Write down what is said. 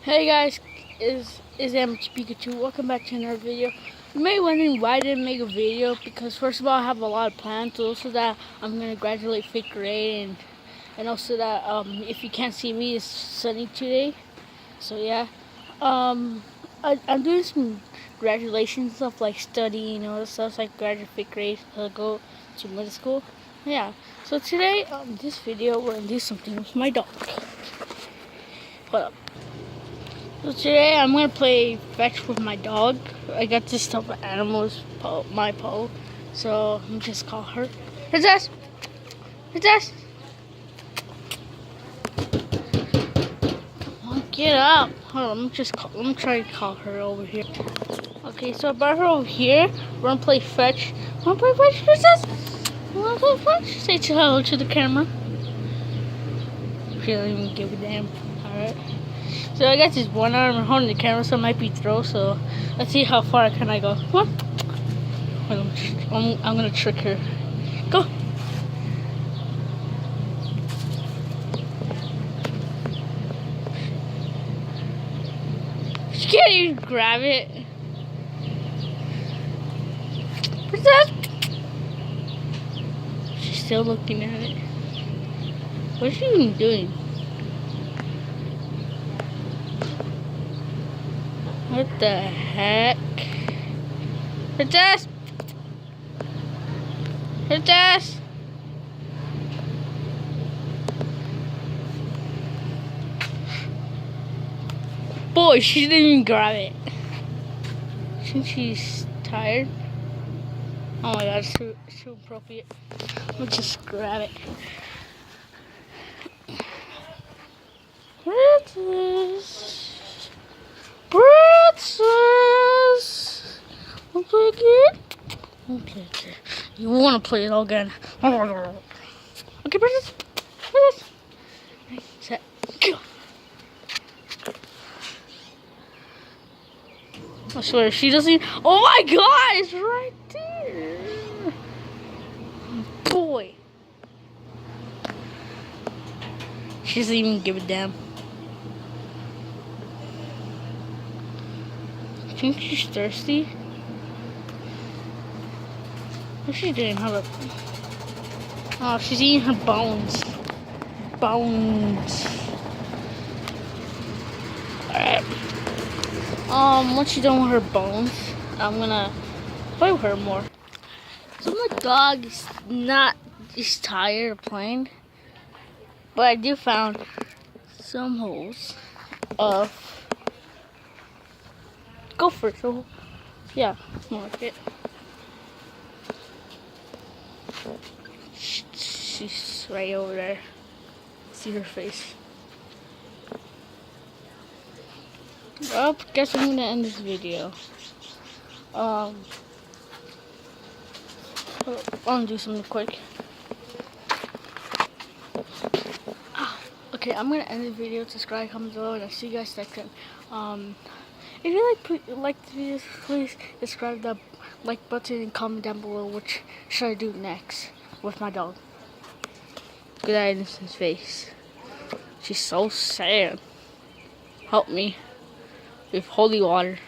Hey guys, is Amateur Pikachu. Welcome back to another video. You may be wondering why I didn't make a video, because first of all I have a lot of plans. Also that I'm gonna graduate 5th grade, and also that if you can't see me, it's sunny today. So yeah, I'm doing some graduation stuff like studying, stuff like graduate 5th grade. So go to middle school. Yeah. So today, this video we're gonna do something with my dog. Hold up. So today I'm gonna play fetch with my dog. I got this stuffed animal, my Poe. So I'm just call her. Princess! Princess! Come on, get up. Hold on, let me try to call her over here. Okay, so I brought her over here. We're gonna play fetch. Wanna play fetch, Princess? Wanna play fetch? Say hello to the camera. She don't even give a damn. Alright. So I got this one arm holding the camera, so it might be throw. So let's see how far can I go. What? I'm gonna trick her. Go. She can't even grab it. Princess. She's still looking at it. What's she even doing? What the heck? Princess! Princess! Boy, she didn't even grab it. I think she's tired. Oh my god, it's too appropriate. Let's just grab it. Princess! Princess! Wanna play again? Okay. You wanna play it all again. Okay, Princess. Princess. Right, set, go. I swear, she doesn't even... Oh my god, it's right there. Boy. She doesn't even give a damn. I think she's thirsty. What's she doing? Hold up. Oh, she's eating her bones. Bones. Alright. Once she's done with her bones, I'm gonna play with her more. So my dog is just tired of playing. But I do found some holes of gopher. So yeah, more like it. She's right over there. See her face. Well, guess I'm gonna end this video. I'm gonna do something quick. Okay, I'm gonna end the video. Subscribe, comment below, and I'll see you guys next time. If you like the video, please subscribe, the like button, and comment down below what should I do next with my dog. Good at Innocent's face. She's so sad. Help me with holy water.